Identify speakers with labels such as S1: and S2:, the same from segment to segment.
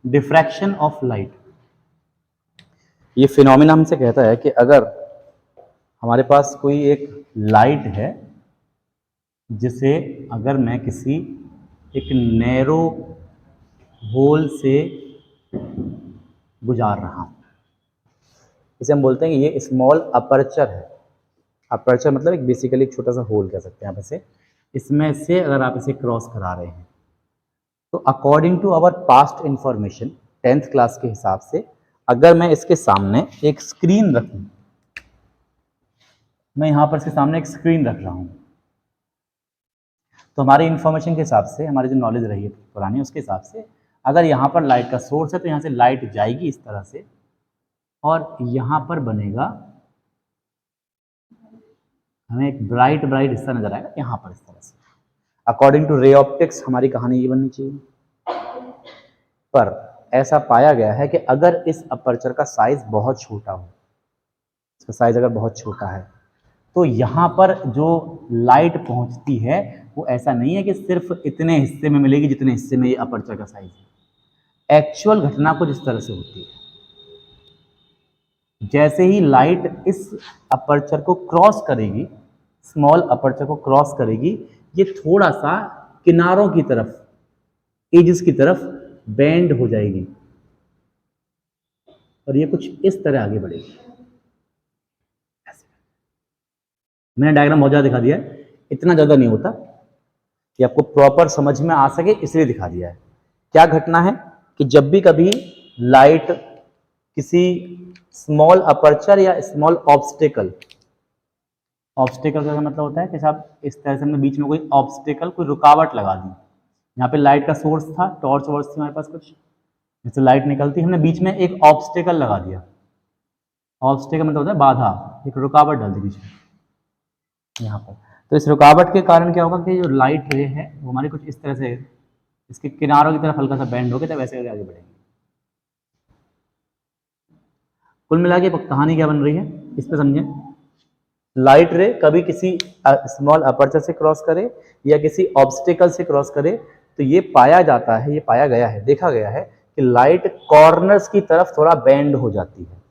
S1: Diffraction of light. ये phenomena हमसे कहता है कि अगर हमारे पास कोई एक लाइट है जिसे अगर मैं किसी एक नैरो होल से गुजार रहा हूं, इसे हम बोलते हैं कि ये स्मॉल अपर्चर है। अपर्चर मतलब एक बेसिकली एक छोटा सा होल कह सकते हैं आप इसे। इसमें से अगर आप इसे क्रॉस करा रहे हैं तो according to our past information 10th class के हिसाब से, अगर मैं इसके सामने एक स्क्रीन रखूं, मैं यहां पर इसके सामने एक स्क्रीन रख रहा हूं, तो हमारी इंफॉर्मेशन के हिसाब से, हमारी जो नॉलेज रही है पुरानी उसके हिसाब से, अगर यहाँ पर लाइट का सोर्स है तो यहाँ से लाइट जाएगी इस तरह से और यहाँ पर बनेगा, हमें एक ब्राइट ब्राइट हिस्सा नजर आएगा यहाँ पर इस तरह से। अकॉर्डिंग टू रे ऑप्टिक्स हमारी कहानी ये बननी चाहिए, पर ऐसा पाया गया है कि अगर इस अपर्चर का साइज बहुत छोटा हो, इसका साइज अगर बहुत छोटा है, तो यहाँ पर जो लाइट पहुंचती है वो ऐसा नहीं है कि सिर्फ इतने हिस्से में मिलेगी जितने हिस्से में ये अपर्चर का साइज है। एक्चुअल घटना कुछ इस तरह से होती है, जैसे ही लाइट इस अपर्चर को क्रॉस करेगी, स्मॉल अपर्चर को क्रॉस करेगी, ये थोड़ा सा किनारों की तरफ, एजेस की तरफ बेंड हो जाएगी और ये कुछ इस तरह आगे बढ़ेगी। मैंने डायग्राम बहुत ज़्यादा दिखा दिया है, इतना ज़्यादा नहीं होता, कि आपको प्रॉपर समझ में आ सके इसलिए दिखा दिया है। क्या घटना है कि जब भी कभी लाइट किसी स्मॉल अपर्चर या स्मॉल ऑब्स्टेकल, ऑब्स्टेकल का मतलब होता है कि साहब इस तरह से हमने बीच में कोई ऑब्स्टेकल, कोई रुकावट लगा दी। यहाँ पे लाइट का सोर्स था, टॉर्च वॉर्च थी हमारे पास कुछ, जैसे लाइट निकलती, हमने बीच में एक ऑब्स्टेकल लगा दिया। ऑब्स्टेकल मतलब होता है बाधा, एक रुकावट डाल दी बीच में यहाँ पर। तो इस रुकावट के कारण क्या होगा कि जो लाइट रे है वो हमारी कुछ इस तरह से इसके किनारों की तरफ हल्का सा बेंड होकर तब वैसे आगे बढ़ेंगे। कुल मिला के कहानी क्या बन रही है इस पर समझें। लाइट रे कभी किसी स्मॉल अपर्चर से क्रॉस करे या किसी ऑब्स्टेकल से क्रॉस करे तो ये पाया जाता है, ये पाया गया है, देखा गया है कि लाइट कॉर्नर्स की तरफ थोड़ा बेंड हो जाती है।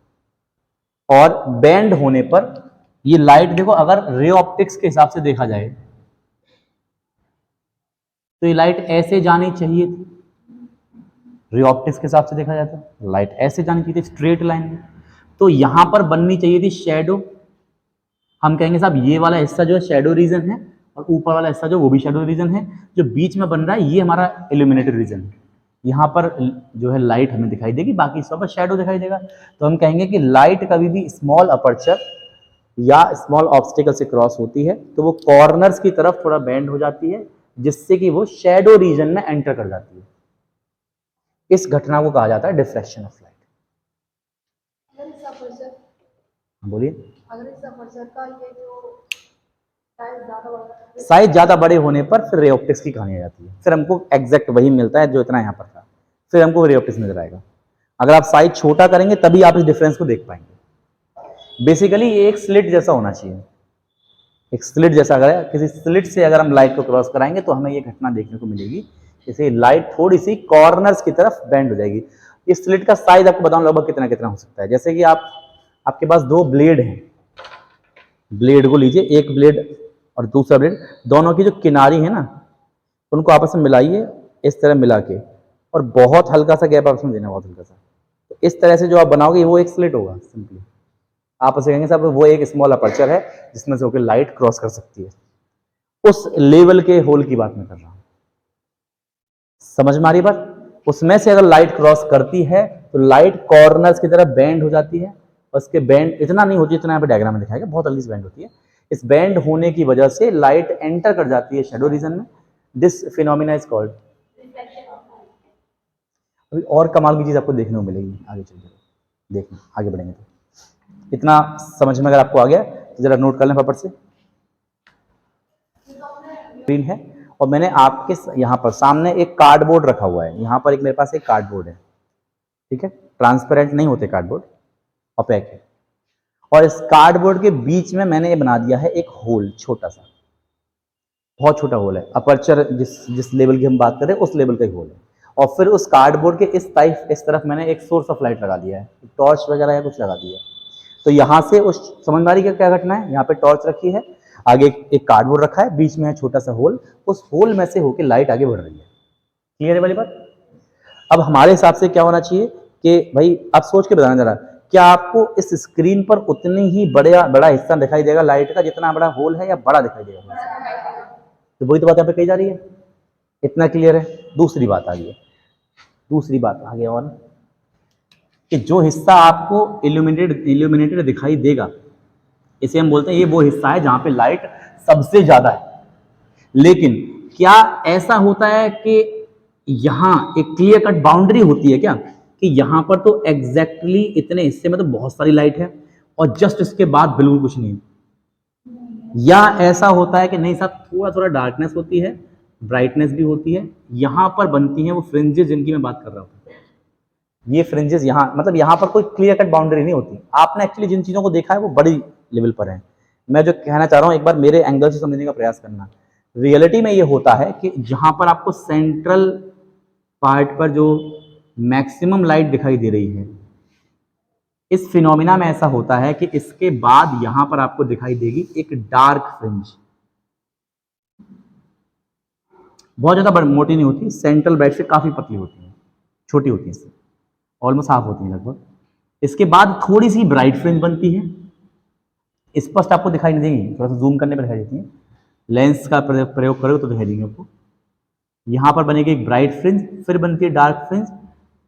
S1: और बेंड होने पर ये लाइट, देखो अगर रे ऑप्टिक्स के हिसाब से देखा जाए तो ये लाइट ऐसे जानी चाहिए थी। रे ऑप्टिक्स के हिसाब से देखा जाता है लाइट ऐसे जानी चाहिए थी, स्ट्रेट लाइन में। तो यहां पर बननी चाहिए थी शेडो। हम कहेंगे साहब ये वाला हिस्सा जो है शेडो रीजन है और ऊपर वाला हिस्सा जो वो भी शेडो रीजन है। जो बीच में बन रहा है ये हमारा इल्यूमिनेटेड रीजन है। यहाँ पर जो है लाइट हमें दिखाई देगी, बाकी सब पर शेडो दिखाई देगा। तो हम कहेंगे कि लाइट कभी भी स्मॉल अपर्चर या स्मॉल ऑब्स्टिकल से क्रॉस होती है तो वो कॉर्नर्स की तरफ थोड़ा बेंड हो जाती है, जिससे कि वो शेडो रीजन में एंटर कर जाती है। इस घटना को कहा जाता है डिफ्रैक्शन ऑफ लाइट। बोलिए। अगर इस अपर्चर का ये जो साइज ज्यादा बड़े होने पर फिर रे ऑप्टिक्स की कहानी आ जाती है। फिर हमको एग्जैक्ट वही मिलता है जो इतना यहाँ पर था, फिर हमको रे ऑप्टिक्स नजर आएगा। अगर आप साइज छोटा करेंगे तभी आप इस डिफरेंस को देख पाएंगे। बेसिकली ये एक स्लिट जैसा होना चाहिए, एक स्लिट जैसा। अगर किसी स्लिट से अगर हम लाइट को क्रॉस कराएंगे तो हमें ये घटना देखने को मिलेगी, जैसे लाइट थोड़ी सी कॉर्नर्स की तरफ बेंड हो जाएगी। इस स्लिट का साइज आपको बताऊं लगभग कितना कितना हो सकता है। जैसे कि आपके पास दो ब्लेड हैं, ब्लेड को लीजिए, एक ब्लेड और दूसरा ब्लेड, दोनों की जो किनारी है ना उनको आपस में मिलाइए इस तरह मिला के, और बहुत हल्का सा गैप आपस में देना, बहुत हल्का सा। तो इस तरह से जो आप बनाओगे वो एक स्लिट होगा। सिंपली आप उसे कहेंगे साहब वो एक स्मॉल अपर्चर है जिसमें से होकर लाइट क्रॉस कर सकती है। उस लेवल के होल की बात मैं कर रहा हूं, समझ में आ रही बात। उसमें से अगर लाइट क्रॉस करती है तो लाइट कॉर्नर्स की तरफ बेंड हो जाती है। उसके बेंड इतना नहीं होती, इतना यहाँ पे डायग्राम में दिखाएगा, बहुत हल्की सी बेंड होती है। इस बेंड होने की वजह से लाइट एंटर कर जाती है शेडो रीजन में। This phenomena is called. अभी और कमाल की चीज आपको देखने को मिलेगी आगे चलकर, देखना आगे बढ़ेंगे तो। इतना समझ में अगर आपको आ गया तो जरा नोट कर लें पेपर से। स्क्रीन है और मैंने आपके यहाँ पर सामने एक कार्डबोर्ड रखा हुआ है। यहाँ पर एक मेरे पास एक कार्डबोर्ड है, ठीक है, ट्रांसपेरेंट नहीं होते कार्डबोर्ड, ओपेक है। और इस कार्डबोर्ड के बीच में मैंने ये बना दिया है एक होल, छोटा सा, बहुत छोटा होल है। अपर्चर जिस लेवल की हम बात करें उस लेवल का ही होल है। और फिर उस कार्डबोर्ड के इस तरफ मैंने एक सोर्स ऑफ लाइट लगा दिया है, टॉर्च वगैरह या कुछ लगा दिया है। तो यहाँ से उस समझ में आ रही है क्या घटना है, यहाँ पे टॉर्च रखी है, आगे एक कार्डबोर्ड रखा है, बीच में है छोटा सा होल, उस होल में से होकर लाइट आगे बढ़ रही है। क्लियर है वाली बात? अब हमारे हिसाब से क्या होना चाहिए कि भाई आप सोच के बताना जरा, क्या आपको इस स्क्रीन पर उतनी ही बड़ा हिस्सा दिखाई देगा लाइट का जितना बड़ा होल है, या बड़ा दिखाई देगा? तो वही तो बात यहाँ पे कही जा रही है। इतना क्लियर है? दूसरी बात आ गई, दूसरी बात आ गई और कि जो हिस्सा आपको इल्यूमिनेटेड दिखाई देगा, इसे हम बोलते हैं ये वो हिस्सा है जहां पे लाइट सबसे ज्यादा है। लेकिन क्या ऐसा होता है कि यहां एक क्लियर कट बाउंड्री होती है क्या, कि यहां पर तो एग्जैक्टली इतने हिस्से में तो बहुत सारी लाइट है और जस्ट इसके बाद बिल्कुल कुछ नहीं है? या ऐसा होता है कि नहीं साहब, थोड़ा थोड़ा डार्कनेस होती है, ब्राइटनेस भी होती है, यहां पर बनती है वो फ्रिंजेस जिनकी मैं बात कर रहा हूं। ये फ्रिंजेस यहाँ, मतलब यहाँ पर कोई क्लियर कट बाउंड्री नहीं होती। आपने एक्चुअली जिन चीज़ों को देखा है वो बड़ी लेवल पर है। मैं जो कहना चाह रहा हूँ एक बार मेरे एंगल से समझने का प्रयास करना। रियलिटी में ये होता है कि जहाँ पर आपको सेंट्रल पार्ट पर जो मैक्सिमम लाइट दिखाई दे रही है, इस फिनोमिना में ऐसा होता है कि इसके बाद यहाँ पर आपको दिखाई देगी एक डार्क फ्रिंज। बहुत ज़्यादा मोटी नहीं होती, सेंट्रल ब्राइट से काफ़ी पतली होती है, छोटी होती है, इससे ऑलमोस्ट हाफ होती है लगभग। इसके बाद थोड़ी सी ब्राइट फ्रिंज बनती है, स्पष्ट आपको दिखाई नहीं देंगी, थोड़ा सा जूम करने पर दिखाई देती है, लेंस का प्रयोग करो तो दिखाई देंगे आपको। यहाँ पर बनेगी एक ब्राइट फ्रिंज, फिर बनती है डार्क फ्रिंज।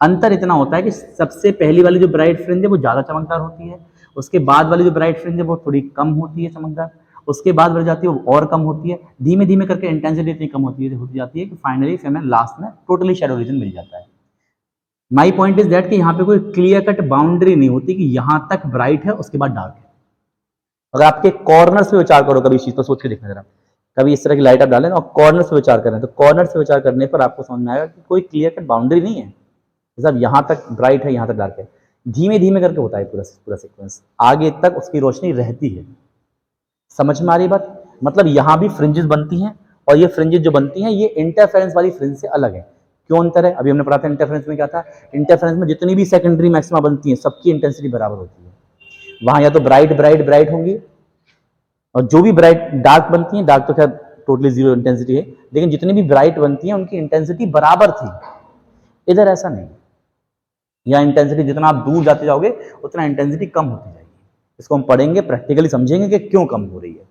S1: अंतर इतना होता है कि सबसे पहली वाली जो ब्राइट फ्रिंज है वो ज़्यादा चमकदार होती है, उसके बाद वाली जो ब्राइट फ्रिंज है वो थोड़ी कम होती है चमकदार, उसके बाद बढ़ जाती है वो और कम होती है, धीमे धीमे करके इंटेंसिटी इतनी कम होती जाती है कि फाइनली हमें लास्ट में टोटली शैडो रीजन मिल जाता है। माई पॉइंट इज दैट कि यहाँ पे कोई क्लियर कट बाउंड्री नहीं होती कि यहाँ तक ब्राइट है उसके बाद डार्क है। अगर आपके कॉर्नर्स पे विचार करो, कभी इस चीज पर सोच के देखना जरा, कभी इस तरह की लाइट आप डालें और कॉर्नर से विचार करें, तो कॉर्नर से विचार करने पर आपको समझ में आएगा कि कोई क्लियर कट बाउंड्री नहीं है, सब यहाँ तक ब्राइट है यहाँ तक डार्क है, धीमे धीमे करके होता है पूरा पूरा सीक्वेंस, आगे तक उसकी रोशनी रहती है। समझ में आ रही बात? मतलब यहाँ भी फ्रिंजेस बनती हैं, और ये फ्रिंजेस जो बनती हैं ये इंटरफेरेंस वाली फ्रिंज से अलग है। क्यों अंतर है? अभी हमने पढ़ा था इंटरफेरेंस में क्या था। इंटरफेरेंस में जितनी भी सेकेंडरी मैक्सिमा बनती हैं सबकी इंटेंसिटी बराबर होती है, वहां या तो ब्राइट ब्राइट ब्राइट होंगी, और जो भी ब्राइट डार्क बनती हैं, डार्क तो खैर टोटली जीरो इंटेंसिटी है, लेकिन जितनी भी ब्राइट बनती हैं उनकी इंटेंसिटी बराबर थी। इधर ऐसा नहीं, यहाँ इंटेंसिटी जितना आप दूर जाते जाओगे उतना इंटेंसिटी कम होती जाएगी। इसको हम पढ़ेंगे, प्रैक्टिकली समझेंगे कि क्यों कम हो रही है।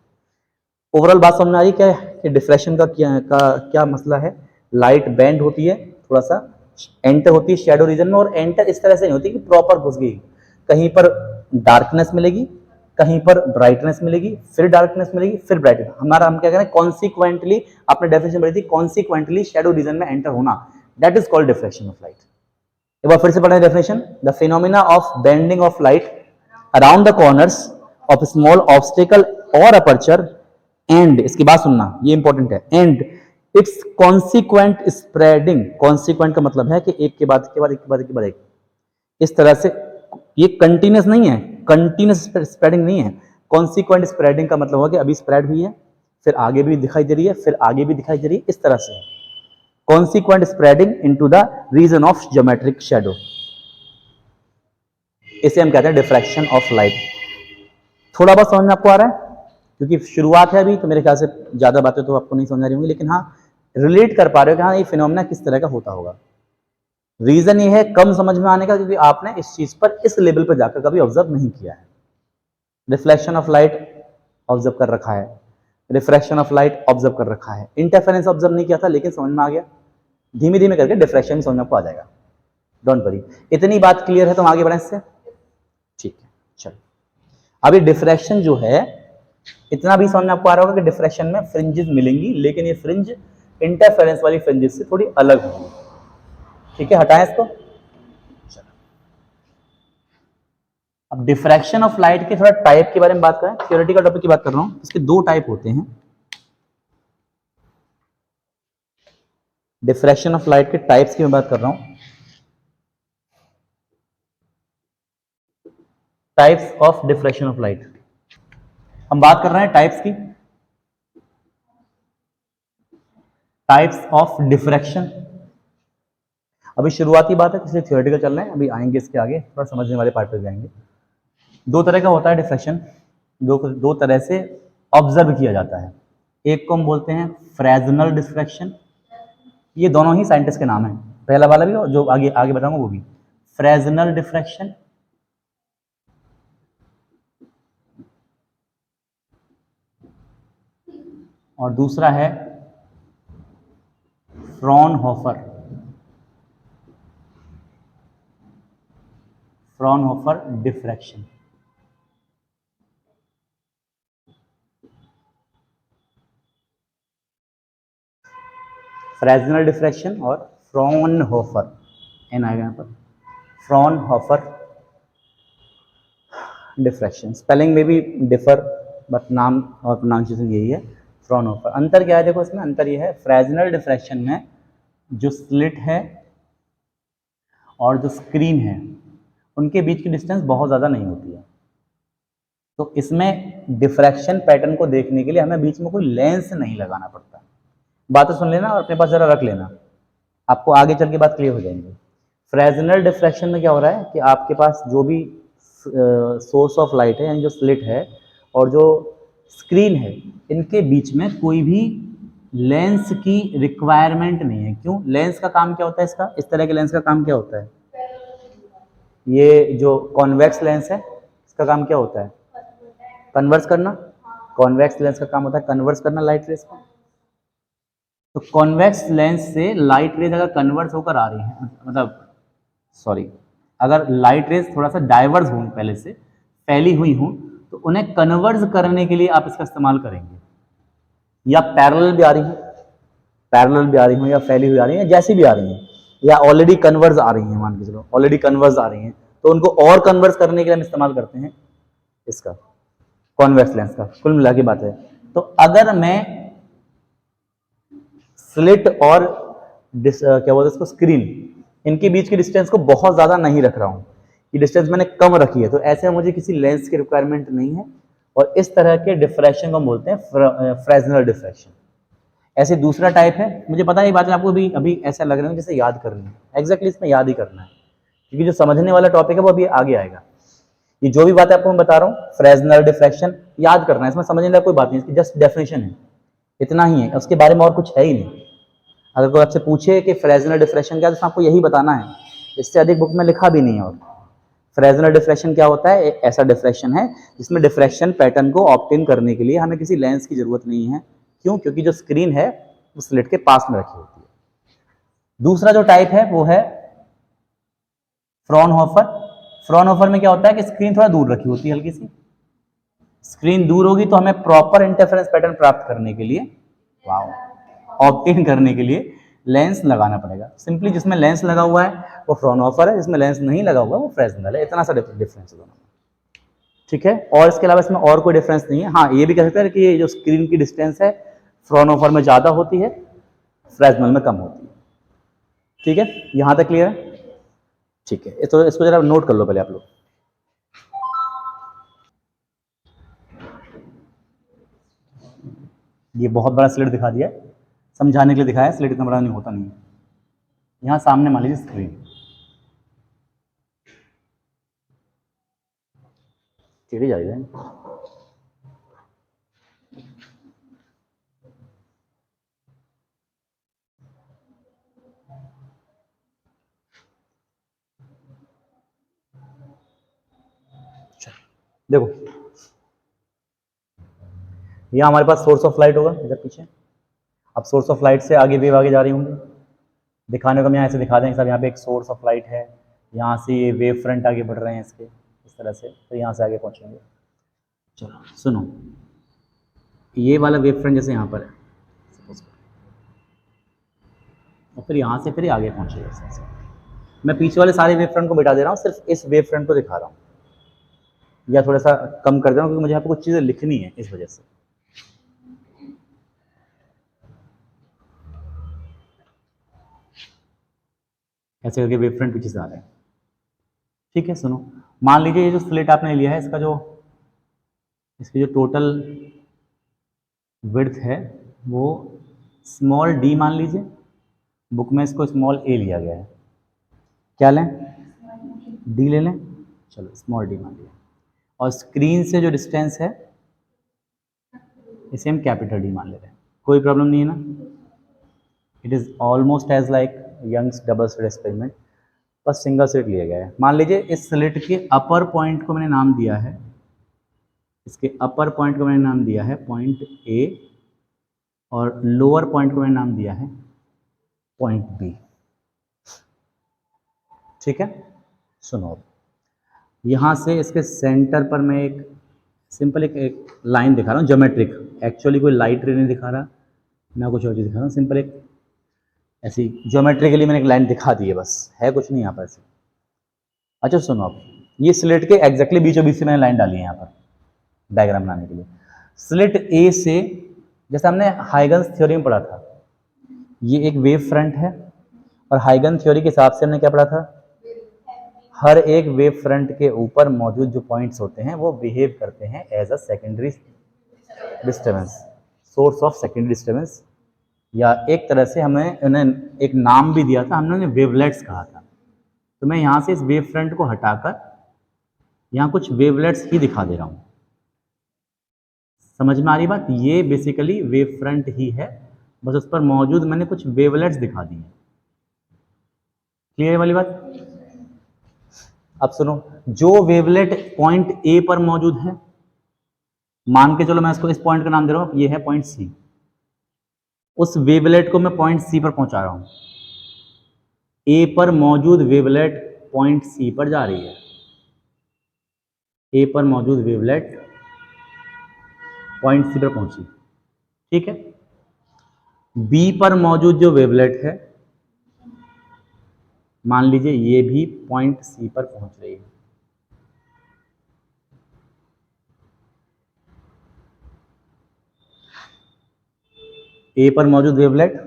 S1: ओवरऑल बात समझ में आ रही क्या है कि डिफ्रैक्शन का क्या मसला है। लाइट बैंड होती है, थोड़ा सा एंटर होती है शैडो रीजन में, और एंटर इस तरह से नहीं होती कि प्रॉपर घुस गई, कहीं पर डार्कनेस मिलेगी, कहीं पर ब्राइटनेस मिलेगी, फिर डार्कनेस मिलेगी, फिर ब्राइटनेस। हमारा हम क्या करें, कॉन्सिक्वेंटली, आपने डेफिनेशन पढ़ी थी, कॉन्सिक्वेंटली शैडो रीजन में एंटर होना, that is called diffraction of light. एक बार फिर से पढ़ें definition, the phenomena of bending of light around the corners of small obstacle और अपर्चर एंड, इसकी बात सुनना ये इंपॉर्टेंट है, and it's consequent spreading. Consequent का मतलब है कि एक के बाद एक के बाद एक के बाद एक के बाद एक, इस तरह से, ये कंटिन्यूस नहीं है, कंटिन्यूस स्प्रेडिंग नहीं है। कॉन्सिक्वेंट स्प्रेडिंग का मतलब होगा कि अभी स्प्रेड हुई है, फिर आगे भी दिखाई दे रही है, फिर आगे भी दिखाई दे रही है, इस तरह से consequent spreading into the region of geometric shadow, इसे हम कहते हैं डिफ्रैक्शन ऑफ लाइट। थोड़ा बहुत समझ में आपको आ रहा है? क्योंकि शुरुआत है अभी, तो मेरे ख्याल से ज्यादा बातें तो आपको नहीं समझ आ रही होंगी, लेकिन हाँ रिलेट कर पा रहे हो कि हाँ ये फिनोमेना किस तरह का होता होगा। रीजन ये है कम समझ में आने का, क्योंकि आपने इस चीज पर इस लेवल पर जाकर कभी ऑब्जर्व नहीं किया है। रिफ्लेक्शन ऑफ लाइट ऑब्जर्व कर रखा है, रिफ्रैक्शन ऑफ लाइट ऑब्जर्व कर रखा है, इंटरफेरेंस ऑब्जर्व नहीं किया था लेकिन समझ में आ गया। धीमे धीमे करके डिफ्रैक्शन समझ में आपको आ जाएगा, डोंट वरी। इतनी बात क्लियर है तो हम आगे बढ़ें इससे, ठीक है। चलो अभी डिफ्रैक्शन जो है, इतना भी समझ में आपको आ रहा होगा कि डिफ्रैक्शन में फ्रिंजेस मिलेंगी, लेकिन ये फ्रिंज इंटरफेरेंस वाली फ्रिंजेस से थोड़ी अलग होंगी। ठीक है, हटाएं इसको। अब डिफ्रैक्शन ऑफ लाइट के थोड़ा टाइप के बारे में बात करें, थ्योरेटिकल टॉपिक की बात कर रहा हूं। इसके दो टाइप होते हैं। डिफ्रैक्शन ऑफ लाइट के टाइप्स की मैं बात कर रहा हूं। Types of diffraction of light, हम बात कर रहे हैं टाइप्स की, टाइप्स ऑफ डिफ्रैक्शन, अभी शुरुआती बात है, इसलिए थियोरेटिकल चल रहे हैं, अभी आएंगे इसके आगे थोड़ा समझने वाले पार्ट पे जाएंगे। दो तरह का होता है डिफ्रैक्शन, दो तरह से ऑब्जर्व किया जाता है। एक को हम बोलते हैं फ्रेजनल डिफ्रैक्शन, ये दोनों ही साइंटिस्ट के नाम है, पहला वाला भी और जो आगे आगे बताऊंगा वो भी। फ्रेजनल डिफ्रैक्शन और दूसरा है Fraunhofer, Fraunhofer diffraction. Fresnel diffraction और फ्रॉनहोफर, एन आएगा यहाँ पर, फ्रॉनहोफर डिफ्रैक्शन। स्पेलिंग में भी डिफर, बट नाम और प्रोनाउंसिएशन यही है, फ्रॉनहोफर। अंतर क्या है देखो इसमें, अंतर ये है फ्रेजनल डिफ्रैक्शन में जो स्लिट है और जो स्क्रीन है उनके बीच की डिस्टेंस बहुत ज़्यादा नहीं होती है, तो इसमें डिफ्रैक्शन पैटर्न को देखने के लिए हमें बीच में कोई लेंस नहीं लगाना पड़ता। बातें सुन लेना और अपने पास ज़रा रख लेना, आपको आगे चल के बात क्लियर हो जाएंगे। फ्रेजनल डिफ्रैक्शन में क्या हो रहा है कि आपके पास जो भी सोर्स ऑफ लाइट है यानी जो स्लिट है और जो स्क्रीन है, इनके बीच में कोई भी लेंस की रिक्वायरमेंट नहीं है। क्यों? लेंस का काम क्या होता है इसका, इस तरह के लेंस का काम क्या होता है, ये जो कॉन्वेक्स लेंस है इसका काम क्या होता है, कन्वर्स करना। कॉन्वेक्स लेंस का काम होता है कन्वर्स करना लाइट रेज को। तो कॉन्वेक्स लेंस से लाइट रेज अगर कन्वर्स होकर आ रही है, मतलब सॉरी, अगर लाइट रेज थोड़ा सा डाइवर्स हों, पहले से फैली हुई हों, तो उन्हें कन्वर्स करने के लिए आप इसका इस्तेमाल करेंगे। या पैरेलल भी आ रही हैं, पैरेलल भी आ रही हैं, या फैली हुई आ रही हैं, जैसी भी आ रही हैं, या ऑलरेडी कन्वर्स आ रही हैं, मान के चलो ऑलरेडी कन्वर्स आ रही हैं, तो उनको और कन्वर्स करने के लिए हम इस्तेमाल करते हैं इसका कॉन्वेक्स लेंस का। कुल मिला के बात है। तो अगर मैं स्लिट और क्या बोलते हैं इसको, स्क्रीन, इनके बीच की डिस्टेंस को बहुत ज़्यादा नहीं रख रहा हूँ, ये डिस्टेंस मैंने कम रखी है, तो ऐसे मुझे किसी लेंस की रिक्वायरमेंट नहीं है, और इस तरह के डिफ्रैक्शन को बोलते हैं फ्रेजनल डिफ्रैक्शन। ऐसे दूसरा टाइप है, मुझे पता है ये बातें आपको भी अभी ऐसा लग रहा है जैसे याद करनी है, एग्जैक्टली इसमें याद ही करना है, क्योंकि जो समझने वाला टॉपिक है वो अभी आगे आएगा। ये जो भी बातें आपको मैं बता रहा हूँ, फ्रेजनल डिफ्रैक्शन याद करना है, इसमें समझने वाला कोई बात नहीं, इसकी जस्ट डेफिनेशन है, इतना ही है, उसके बारे में और कुछ है ही नहीं। अगर कोई आपसे पूछे कि फ्रेजनल डिफ्रैक्शन क्या है, तो आपको यही बताना है, इससे अधिक बुक में लिखा भी नहीं है। और फ्रेजनल डिफ्रैक्शन क्या होता है, ऐसा डिफ्रैक्शन है जिसमें डिफ्रैक्शन पैटर्न को ऑब्टेन करने के लिए हमें किसी लेंस की जरूरत नहीं है। क्यों? क्योंकि जो स्क्रीन है वो स्लिट के पास में रखी होती है। दूसरा जो टाइप है वो है फ्रॉनहोफर। फ्रॉनहोफर में क्या होता है कि स्क्रीन थोड़ा दूर रखी होती है, हल्की सी स्क्रीन दूर होगी, तो हमें प्रॉपर इंटरफेरेंस पैटर्न प्राप्त करने के लिए, ऑब्टेन करने के लिए लेंस लगाना पड़ेगा। सिंपली जिसमें लेंस लगा हुआ है वो फ्रॉनहोफर है, जिसमें लेंस नहीं लगा हुआ है वो फ्रेजनल है। इतना सा डिफरेंस है दोनों में, ठीक है। और इसके अलावा इसमें और कोई डिफरेंस नहीं है। हाँ, ये भी कह सकते हैं कि ये जो स्क्रीन की डिस्टेंस है फ्रॉनहोफर में ज़्यादा होती है, फ्रेजनल में कम होती है। ठीक है, यहाँ तक क्लियर है? ठीक है, तो इसको जरा नोट कर लो पहले आप लोग। ये बहुत बड़ा स्लिट दिखा दिया, समझाने के लिए दिखाया, स्लिट इतना बड़ा नहीं होता नहीं है। यहाँ सामने मान लीजिए स्क्रीन, टेढ़ी जा रही है, देखो यहाँ हमारे पास सोर्स ऑफ लाइट होगा इधर पीछे। अब सोर्स ऑफ लाइट से आगे वेव आगे जा रही होंगी, दिखाने को हम यहाँ ऐसे दिखा देंगे सब, यहाँ पे एक सोर्स ऑफ लाइट है, यहाँ से ये वेव फ्रंट आगे बढ़ रहे हैं इसके, इस तरह से, तो यहाँ से आगे पहुँचेंगे। चलो सुनो, ये वाला वेव फ्रंट जैसे यहाँ पर है, और फिर यहाँ से फिर आगे पहुँचेगा इस तरह से। मैं पीछे वाले सारे वेव फ्रंट को मिटा दे रहा हूँ, सिर्फ इस वेव फ्रंट को दिखा रहा हूँ, या थोड़ा सा कम कर दे रहा हूँ क्योंकि मुझे यहाँ पे कुछ चीज़ें लिखनी है इस वजह से। ऐसे करके वेव फ्रंट पीछे से आ रहा है। ठीक है, सुनो, मान लीजिए ये जो स्लिट आपने लिया है, इसकी जो टोटल विड्थ है वो स्मॉल डी मान लीजिए, बुक में इसको स्मॉल ए लिया गया है। क्या लें, डी ले लें, चलो स्मॉल डी मान लिया। और स्क्रीन से जो डिस्टेंस है इसे हम कैपिटल डी मान ले रहे हैं, कोई प्रॉब्लम नहीं है ना। It is almost as like Young's double slit experiment, बस सिंगल स्लिट लिया गया है। मान लीजिए इस स्लिट के अपर पॉइंट को मैंने नाम दिया है, इसके अपर पॉइंट को मैंने नाम दिया है पॉइंट ए, और लोअर पॉइंट को मैंने नाम दिया है पॉइंट बी। ठीक है, सुनो, यहाँ से इसके सेंटर पर मैं एक सिंपल एक लाइन दिखा रहा हूँ ज्योमेट्रिक, एक्चुअली कोई लाइट रे नहीं दिखा रहा, मैं कुछ और चीज़ दिखा रहा हूँ, सिंपल एक ऐसी ज्योमेट्रिकली मैंने एक लाइन दिखा दी है, बस है कुछ नहीं यहाँ पर ऐसे। अच्छा सुनो, आप ये स्लिट के एग्जैक्टली बीचों बीच से मैंने लाइन डाली है यहाँ पर डायग्राम बनाने के लिए। स्लिट ए से, जैसे हमने हाइगन्स थ्योरी में पढ़ा था, ये एक वेव फ्रंट है, और हाइगन थ्योरी के हिसाब से हमने क्या पढ़ा था, हर एक वेव फ्रंट के ऊपर मौजूद जो पॉइंट्स होते हैं वो बिहेव करते हैं as a secondary disturbance, source of secondary disturbance, या एक तरह से हमें उन्हें एक नाम भी दिया था, हमने उन्हें वेवलेट्स कहा था। तो मैं यहाँ से इस वेव फ्रंट को हटाकर यहाँ कुछ वेवलेट्स ही दिखा दे रहा हूँ। समझ में आ रही बात, ये बेसिकली वेव फ्रंट ही है, बस उस पर मौजूद मैंने कुछ वेवलेट्स दिखा दी हैं। क्लियर वाली बात। अब सुनो, जो वेवलेट पॉइंट ए पर मौजूद है, मान के चलो मैं इसको इस पॉइंट का नाम दे रहा हूं, ये है पॉइंट सी, उस वेवलेट को मैं पॉइंट सी पर पहुंचा रहा हूं, ए पर मौजूद वेवलेट पॉइंट सी पर जा रही है, ए पर मौजूद वेवलेट पॉइंट सी पर पहुंची, ठीक है। बी पर मौजूद जो वेवलेट है, मान लीजिए ये भी पॉइंट सी पर पहुंच रही है। ए पर मौजूद वेवलेट,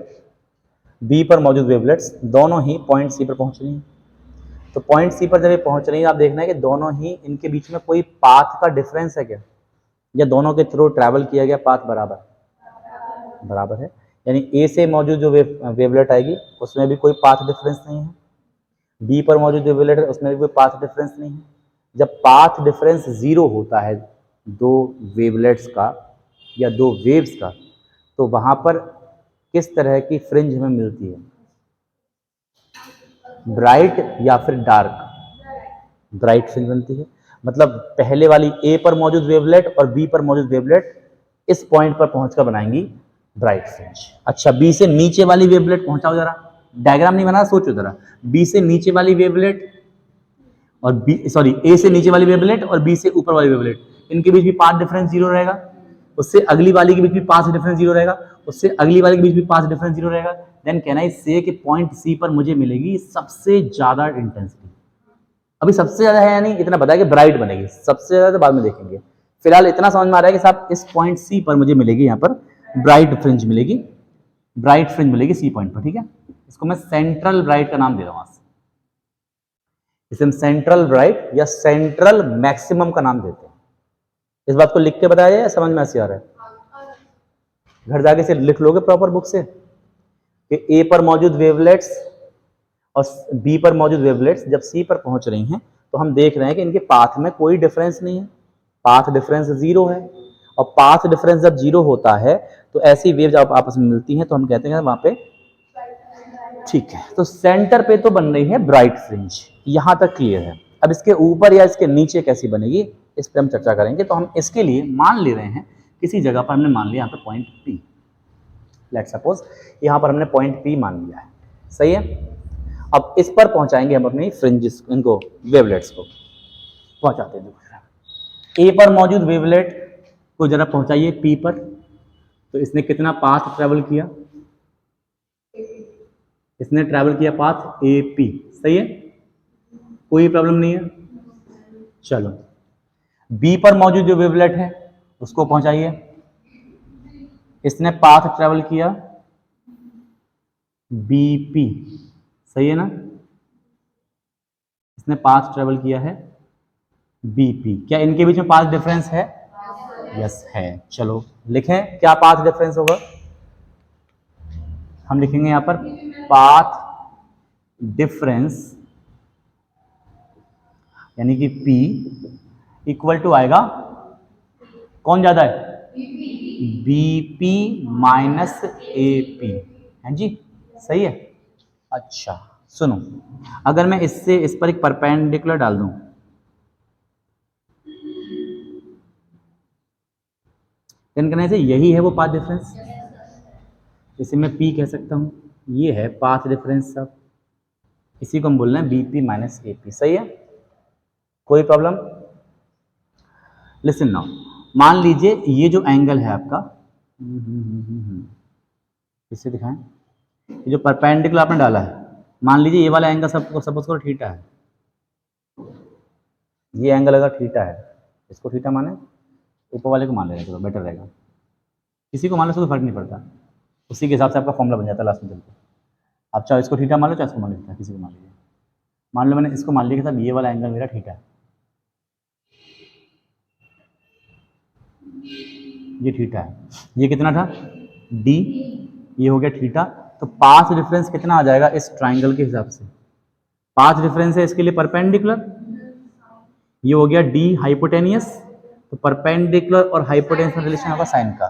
S1: बी पर मौजूद वेवलेट्स दोनों ही पॉइंट सी पर पहुंच रही हैं। तो पॉइंट सी पर जब ये पहुंच रही है, आप देखना है कि दोनों ही, इनके बीच में कोई पाथ का डिफरेंस है क्या, या दोनों के थ्रू ट्रैवल किया गया पाथ बराबर बराबर है, यानी ए से मौजूद जो वेवलेट आएगी उसमें भी कोई पाथ डिफरेंस नहीं है, बी पर मौजूद जो वेवलेट है उसमें भी कोई पाथ डिफरेंस नहीं है। जब पाथ डिफरेंस जीरो होता है दो वेवलेट्स का या दो वेव्स का, तो वहां पर किस तरह की फ्रिंज हमें मिलती है, ब्राइट या फिर डार्क, ब्राइट फ्रिंज बनती है। मतलब पहले वाली ए पर मौजूद वेवलेट और बी पर मौजूद वेवलेट इस पॉइंट पर पहुंचकर बनाएंगी ब्राइट फ्रिंज। अच्छा, बी से नीचे वाली वेवलेट पहुंचाओ जरा, डायग्राम नहीं बना, सोचो जरा, बी से नीचे वाली वेवलेट और बी, सॉरी, ए से नीचे वाली वेवलेट और बी से ऊपर वाली वेवलेट, इनके बीच भी पाथ डिफरेंस जीरो रहेगा, उससे अगली वाली के बीच भी पाथ डिफरेंस जीरो रहेगा, उससे अगली वाली के बीच भी पाथ डिफरेंस जीरो रहेगा। देन कैन आई से कि पॉइंट सी पर मुझे मिलेगी सबसे ज्यादा इंटेंसिटी। अभी सबसे ज्यादा है या नहीं इतना पता है कि ब्राइट बनेगी, सबसे ज्यादा तो बाद में देखेंगे, फिलहाल इतना समझ में आ रहा है कि साहब इस पॉइंट सी पर मुझे मिलेगी यहाँ पर ब्राइट फ्रिंज मिलेगी, ब्राइट फ्रिंज मिलेगी सी पॉइंट पर, ठीक है। इसको मैं सेंट्रल ब्राइट का नाम दे रहा हूँ, इसे हम सेंट्रल ब्राइट या सेंट्रल मैक्सिमम का नाम देते हैं। इस बात को लिख के बताया जाए, समझ में ऐसे आ रहा है, घर जाके से लिख लोगे प्रॉपर बुक से कि ए पर मौजूद वेवलेट्स और बी पर मौजूद वेवलेट्स जब सी पर पहुंच रही हैं तो हम देख रहे हैं कि इनके पाथ में कोई डिफरेंस नहीं है, पाथ डिफरेंस जीरो है, और पाथ डिफरेंस जब जीरो होता है तो ऐसी वेव जब आपस में मिलती हैं तो हम कहते हैं वहां पे, ठीक है। तो सेंटर पे तो बन रही है ब्राइट फ्रिंज, यहां तक क्लियर है। अब इसके ऊपर या इसके नीचे कैसी बनेगी इस पर हम चर्चा करेंगे। तो हम इसके लिए मान ले रहे हैं किसी जगह पर हमने मान लिया यहाँ पे पॉइंट पी, लेट सपोज यहाँ पर हमने पॉइंट पी मान लिया है, सही है। अब इस पर पहुंचाएंगे हम अपनी फ्रिंजेस, इनको वेवलेट्स को पहुंचाते हैं। ए पर मौजूद वेवलेट को जरा पहुंचाइए पी पर, तो इसने कितना पाथ ट्रेवल किया, इसने ट्रैवल किया पाथ ए पी, सही है, कोई प्रॉब्लम नहीं है। चलो बी पर मौजूद जो वेवलेट है उसको पहुंचाइए, इसने पाथ ट्रैवल किया बी पी, सही है ना, इसने पाथ ट्रैवल किया है बी पी। क्या इनके बीच में पाथ डिफरेंस है? यस है। चलो लिखें क्या पाथ डिफरेंस होगा, हम लिखेंगे यहां पर पाथ डिफरेंस यानी कि P इक्वल टू आएगा, कौन ज्यादा है, BP माइनस AP, है जी, सही है। अच्छा सुनो, अगर मैं इससे इस पर एक परपेंडिकुलर डाल दूं, कहने से यही है वो पाथ डिफरेंस, इसे मैं P कह सकता हूं, ये है पाथ डिफरेंस सब, इसी को हम बोल रहे हैं BP माइनस AP, सही है, कोई प्रॉब्लम। लिसन नाउ, मान लीजिए ये जो एंगल है आपका, इसे दिखाएं, ये जो परपेंडिकुलर आपने डाला है, मान लीजिए ये वाला एंगल सबको सपोज करो थीटा है, ये एंगल अगर थीटा है, इसको थीटा माने, ऊपर वाले को मान लेना, चलो बेटर रहेगा, किसी को मान लो तो फर्क नहीं पड़ता, उसी के हिसाब से आपका फॉर्मूला बन जाता है लास्ट में चलकर। आप चाहे इसको थीटा मान लो, चाहे इसको मान लो, किसी को मान लीजिए, मान लो मैंने इसको मान लिया कि साहब ये वाला एंगल मेरा थीटा है, ये थीटा है, ये कितना था D, ये हो गया थीटा, तो पाथ डिफरेंस कितना आ जाएगा इस ट्राइंगल के हिसाब से, पाथ डिफरेंस है इसके लिए परपेंडिकुलर, ये हो गया D हाइपोटेनियस, तो परपेंडिकुलर और हाइपोटेनियस में रिलेशन होगा साइन का,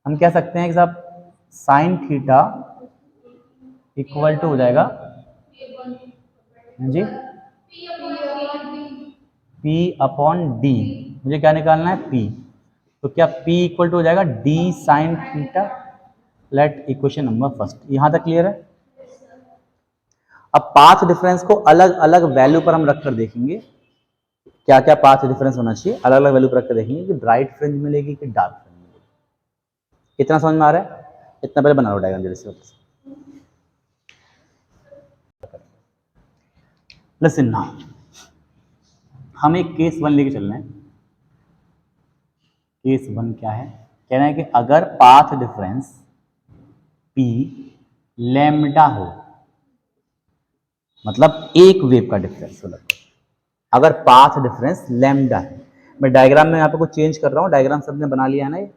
S1: हम कह सकते हैं कि साहब साइन थीटा इक्वल टू हो जाएगा जी P अपॉन D, मुझे क्या निकालना है P, तो क्या P इक्वल टू हो जाएगा D sine theta, let equation number first, यहां तक क्लियर है। अब पाथ डिफरेंस को अलग अलग वैल्यू पर हम रखकर देखेंगे, क्या क्या पाथ डिफरेंस होना चाहिए, अलग अलग वैल्यू पर रखकर देखेंगे कि ब्राइट फ्रिंज मिलेगी कि डार्क फ्रिंज मिलेगी। इतना समझ में आ रहा है, इतना पहले बना लो डायग्राम जल्दी से। लिसन नाउ, हम एक केस 1 लेके चल रहे हैं, केस 1 क्या है, कह रहे हैं कि अगर पाथ डिफरेंस P लैम्डा हो, मतलब एक वेव का डिफरेंस हो, अगर पाथ डिफरेंस लैम्डा है, मैं डायग्राम में यहाँ पे कुछ चेंज कर रहा हूँ, डायग्राम सबने बना लिया है ना, ये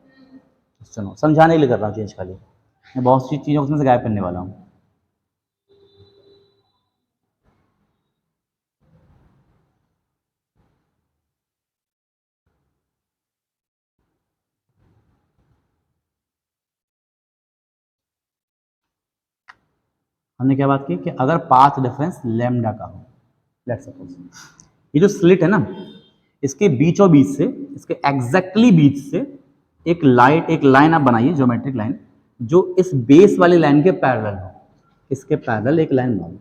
S1: सुनो समझाने के लिए कर रहा हूँ चेंज, खाली मैं बहुत सी चीज़ों को उसमें से गायब करने वाला हूँ। हमने क्या बात की कि अगर पाथ डिफरेंस लैम्डा का हो, लेट्स सपोज ये जो स्लिट है ना, इसके बीचों बीच से, इसके एग्जैक्टली बीच से एक लाइन आप बनाइए, ज्योमेट्रिक लाइन, जो इस बेस वाली लाइन के पैरेलल हो, इसके पैरेलल एक लाइन बनाओ,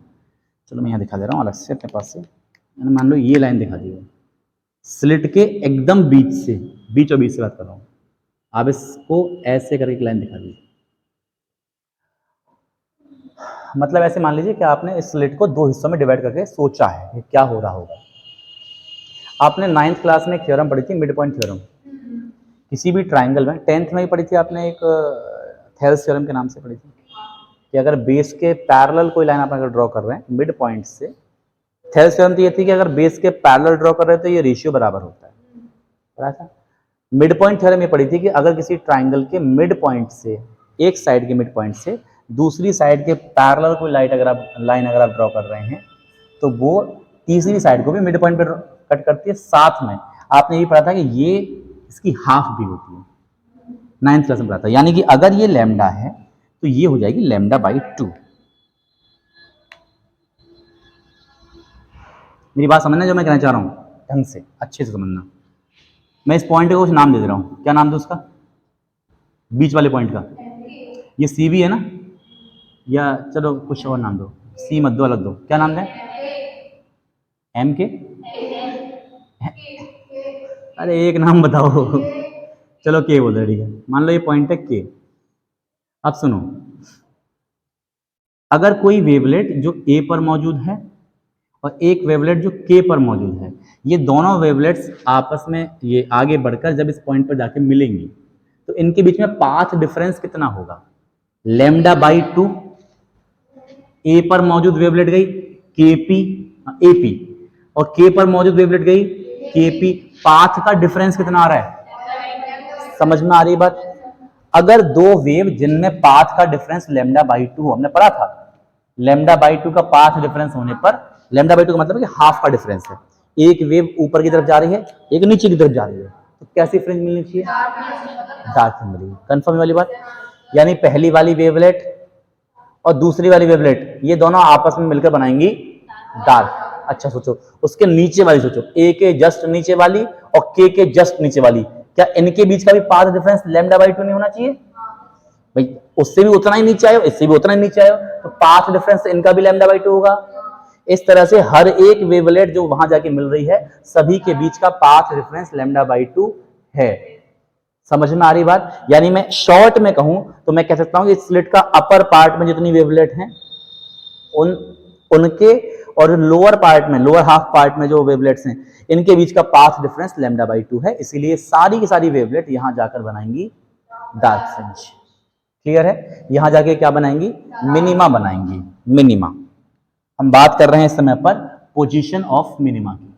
S1: चलो मैं यहाँ दिखा दे रहा हूँ अलग से अपने पास से, मैंने मान लो ये लाइन दिखा दी है, स्लिट के एकदम बीच से, बीचों बीच से बात कर रहा हूँ, आप इसको ऐसे करके एक लाइन दिखा दीजिए, मतलब ऐसे मान लीजिए कि आपने इस स्लिट को दो हिस्सों में डिवाइड करके सोचा है कि क्या हो रहा होगा। आपने 9th क्लास में एक थ्योरम पढ़ी थी, मिड पॉइंट थ्योरम, किसी भी ट्राइंगल में, 10th में ही पढ़ी थी आपने, एक थेल्स थ्योरम के नाम से पढ़ी थी, कि अगर बेस के पैरेलल कोई लाइन आप अगर ड्रॉ कर रहे हैं मिड पॉइंट से, थेल्स थ्योरम तो ये थी कि अगर बेस के पैरेलल ड्रॉ कर रहे हैं तो ये रेशियो बराबर होता है, बराबर। मिड पॉइंट थ्योरम ये पढ़ी थी कि अगर किसी ट्राइंगल के मिड पॉइंट से, एक साइड के मिड पॉइंट से दूसरी साइड के पैरेलल कोई लाइन अगर आप ड्रॉ कर रहे हैं तो वो तीसरी साइड को भी मिड पॉइंट पर कट करती है, साथ में आपने ये पढ़ा था कि ये इसकी हाफ भी होती है, 9th क्लास में पढ़ा था, यानी कि अगर ये लैम्डा है तो ये हो जाएगी लैम्डा बाई 2। मेरी बात समझना जो मैं कहना चाह रहा हूँ, ढंग से अच्छे से समझना। मैं इस पॉइंट को कुछ नाम दे दे रहा हूँ, क्या नाम दो उसका, बीच वाले पॉइंट का, ये सी भी है ना, या चलो कुछ और नाम दो, सी मत दो, अलग दो, क्या नाम दें, एम के, अरे एक नाम बताओ, चलो के बोल रहे, ठीक है, मान लो ये पॉइंट है के। अब सुनो, अगर कोई वेवलेट जो ए पर मौजूद है और एक वेवलेट जो के पर मौजूद है, ये दोनों वेवलेट्स आपस में ये आगे बढ़कर जब इस पॉइंट पर जाके मिलेंगी तो इनके बीच में पाथ डिफरेंस कितना होगा, लैम्डा बाई 2। ए पर मौजूद वेवलेट गई केपी एपी, और के पर मौजूद वेवलेट गई केपी, पाथ का डिफरेंस कितना आ रहा है, समझ में आ रही बात। अगर दो वेव जिनमें पाथ का डिफरेंस लैम्डा बाई 2 हमने पढ़ा था, लैम्डा बाई 2 का पाथ डिफरेंस होने पर, लैम्डा बाई 2 का मतलब कि हाफ का डिफरेंस है, एक वेव ऊपर की तरफ जा रही है, एक नीचे की तरफ जा रही है, तो कैसी फ्रिंज मिलनी चाहिए? डार्क फ्रिंज मिलेगी। कंफर्म वाली बात? यानी पहली वाली वेवलेट और दूसरी वाली वेवलेट ये दोनों आपस में मिलकर बनाएंगी डार्क। अच्छा सोचो, उसके नीचे वाली सोचो, ए के जस्ट नीचे वाली और के जस्ट नीचे वाली, क्या इनके बीच का भी पाथ डिफरेंस लैम्डा बाई 2 नहीं होना चाहिए भाई? उससे भी उतना ही नीचे आयो, इससे भी उतना ही नीचे आयो, तो पाथ डिफरेंस इनका भी लैम्डा बाई 2 होगा। इस तरह से हर एक वेवलेट जो वहां जाके मिल रही है, सभी के बीच का पाथ डिफरेंस लैम्डा बाई 2 है। समझ में आ रही बात? यानी मैं शॉर्ट में कहूं तो मैं कह सकता हूं कि स्लिट का अपर पार्ट में जितनी वेवलेट हैं उनके और लोअर पार्ट में, लोअर हाफ पार्ट में जो वेवलेट्स हैं, इनके बीच का पाथ डिफरेंस लैम्डा बाई 2 है। इसीलिए सारी की सारी वेवलेट यहां जाकर बनाएंगी डार्क फ्रिंज। क्लियर है? यहां जाके क्या बनाएंगी? मिनिमा बनाएंगी। मिनिमा। हम बात कर रहे हैं इस समय पर पोजीशन ऑफ मिनिमा की।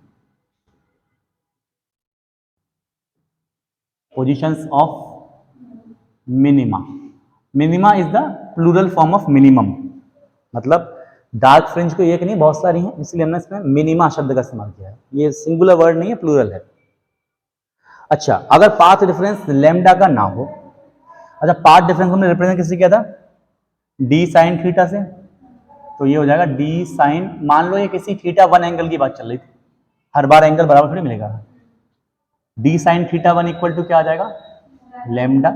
S1: Positions of minima. Minima is the plural form of minimum. मतलब डार्क फ्रिंज को एक नहीं, बहुत सारी हैं, इसलिए हमने इसमें मिनिमा शब्द का इस्तेमाल किया है। ये सिंगुलर वर्ड नहीं है, प्लूरल है। अच्छा, अगर पाथ डिफरेंस लैम्डा का ना हो, अच्छा पाथ डिफरेंस हमने रिप्रेजेंट किससे किया था? डी साइन थीटा से, तो ये हो जाएगा डी साइन, मान लो ये किसी थीटा 1 एंगल की बात चल रही थी, हर बार एंगल बराबर थोड़ी मिलेगा। D sine theta 1 equal to क्या आ जाएगा? लैम्डा।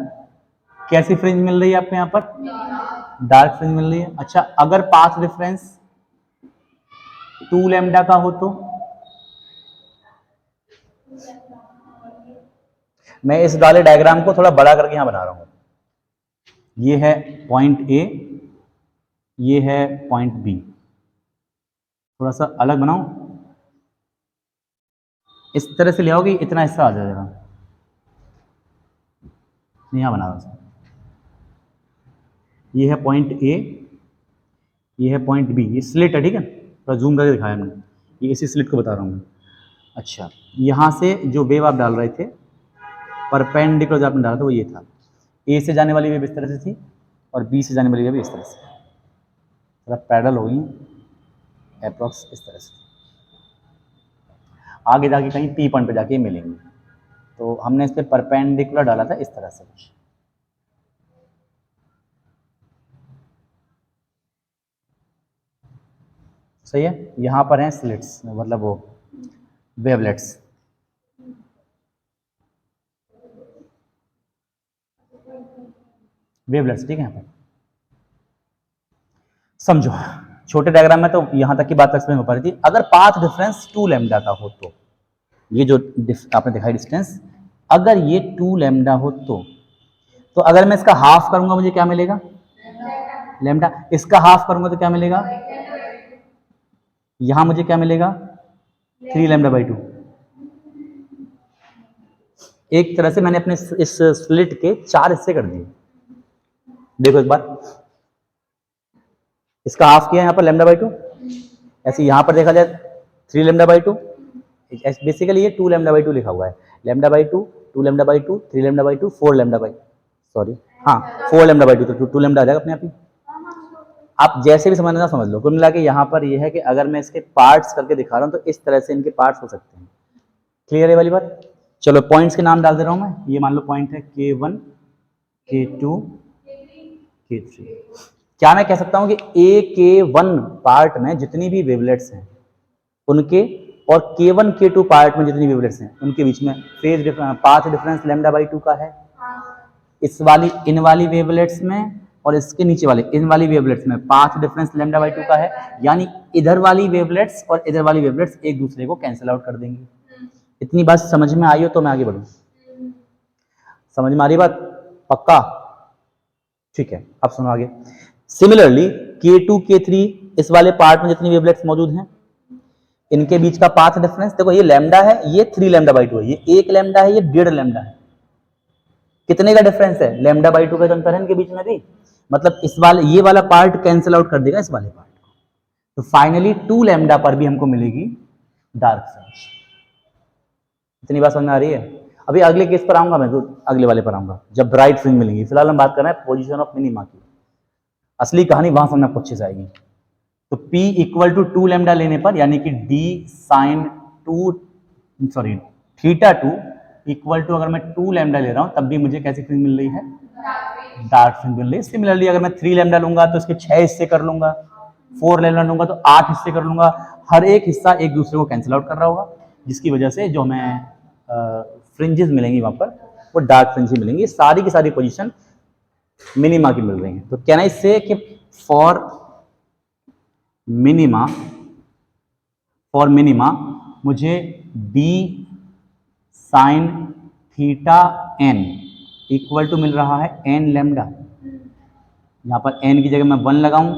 S1: कैसी फ्रिंज मिल रही है आपको यहां पर? डार्क फ्रिंज मिल रही है। अच्छा, अगर पाथ डिफरेंस 2 लैम्डा का हो तो मैं इस वाले डायग्राम को थोड़ा बड़ा करके यहां बना रहा हूं। ये है पॉइंट ए, ये है पॉइंट बी, थोड़ा सा अलग बनाऊं, इस तरह से ले आओगे इतना हिस्सा आ जाएगा। यहां बना रहा हूं। ये है पॉइंट ए, ये है पॉइंट बी, ये स्लिट है, ठीक है, थोड़ा जूम करके दिखाया हमने, ये इसी स्लिट को बता रहा हूं। अच्छा, यहां से जो वेव आप डाल रहे थे, परपेंडिकुलर जो आपने डाला था वो ये था। ए से जाने वाली वेव इस तरह से थी और बी से जाने वाली वेव इस तरह से, थोड़ा पैरेलल हो गई अप्रॉक्स इस तरह से, आगे जाके कहीं पी पॉइंट पे जाके मिलेंगे। तो हमने इस पर परपेंडिकुलर डाला था इस तरह से कुछ। सही है? यहां पर हैं स्लिट्स, मतलब वो वेवलेट्स। वेवलेट्स, ठीक है। यहाँ पर समझो, छोटे डायग्राम में तो यहां तक की बात एक्सप्लेन हो पा रही थी। अगर पाथ डिफरेंस 2 लैम्डा का हो तो, ये जो आपने दिखाई डिस्टेंस, अगर ये 2 लैम्डा हो तो अगर मैं इसका हाफ करूंगा मुझे क्या मिलेगा? लैम्डा। इसका हाफ करूंगा तो क्या मिलेगा? यहां मुझे क्या मिलेगा? 3 लैम्डा बाई 2। एक तरह से मैंने अपने इस स्लिट के 4 हिस्से कर दिए। देखो एक बार, इसका हाफ किया यहां पर लैम्डा बाई 2, ऐसे यहां पर देखा जाए 3 लैम्डा बाई 2, बेसिकली ये 2 लैम्डा बाई 2 लिखा हुआ है। Lambda by 2, 2 lambda by 2, 3 lambda by 2, 4 lambda by, sorry हाँ 4 लैम्डा बाई 2, तो 2 लैम्डा आ जाएगा अपने आप ही। आप जैसे भी समझना समझ लो। कुल मिला के यहाँ पर यह है कि अगर मैं इसके पार्ट्स करके दिखा रहा हूँ तो इस तरह से इनके पार्ट्स हो सकते हैं। क्लियर है वाली बात? चलो पॉइंट्स के नाम डाल दे रहा हूँ मैं। ये मान लो पॉइंट है K1, K2, K3। क्या मैं कह सकता हूँ कि AK1 पार्ट में जितनी भी वेवलेट्स हैं उनके और K1, K2 पार्ट में जितनी वेवलेट्स हैं उनके बीच में phase path difference lambda by 2 का है। इस वाली इन वाली वेवलेट्स में और इसके नीचे वाले इन वाली वेवलेट्स में पाथ डिफरेंस लैम्डा बाई 2 का है। यानी इधर वाली वेवलेट्स और इधर वाली वेवलेट्स एक दूसरे को कैंसिल आउट कर देंगी। इतनी बात समझ में आई हो तो मैं आगे बढ़ूं। समझ में आ रही बात? पक्का? ठीक है, अब सुनो आगे। सिमिलरली K2, K3 इस वाले पार्ट में जितनी वेवलेट्स मौजूद हैं इनके बीच का पाथ डिफरेंस, देखो ये लैम्डा है, ये 3 लैम्डा बाई 2 है, ये 1 लैम्डा है, ये 1.5 लैम्डा है। कितने का डिफरेंस है? लैम्डा बाई 2 का तो अंतर है इनके बीच में भी। मतलब इस वाले ये वाला पार्ट कैंसिल आउट कर देगा इस वाले पार्ट को। तो फाइनली 2 लैम्डा पर भी हमको मिलेगी डार्क फ्रिंज। इतनी बात समझ में आ रही है? अभी अगले केस पर आऊंगा मैं, तो अगले वाले पर आऊंगा जब ब्राइट फ्रिंज मिलेंगी। फिलहाल हम बात कर रहे हैं पोजीशन ऑफ मिनिमा की। असली कहानी वहां समझ अच्छे से आएगी। तो P इक्वल टू 2 लैम्डा लेने पर, यानी कि D sine theta 2 equal to, अगर मैं 2 लैम्डा ले रहा हूँ तब भी मुझे कैसी फ्रिंज मिल रही है, डार्क फ्रिंज मिल रही है। सिमिलरली अगर मैं 3 लैम्डा लूंगा तो इसके 6 हिस्से कर लूंगा, 4 लैम्डा लूंगा तो 8 हिस्से कर लूंगा, हर एक हिस्सा एक दूसरे को कैंसिल आउट कर रहा होगा, जिसकी वजह से जो हमें फ्रिंजेस मिलेंगी वहां पर वो डार्क फ्रिंज ही मिलेंगी। सारी की सारी पोजीशन मिनिमा की मिल रही है। तो कैन आई से कि फॉर मिनिमा मुझे b sine theta n equal to मिल रहा है एन लैम्डा। यहाँ पर एन की जगह मैं 1 लगाऊं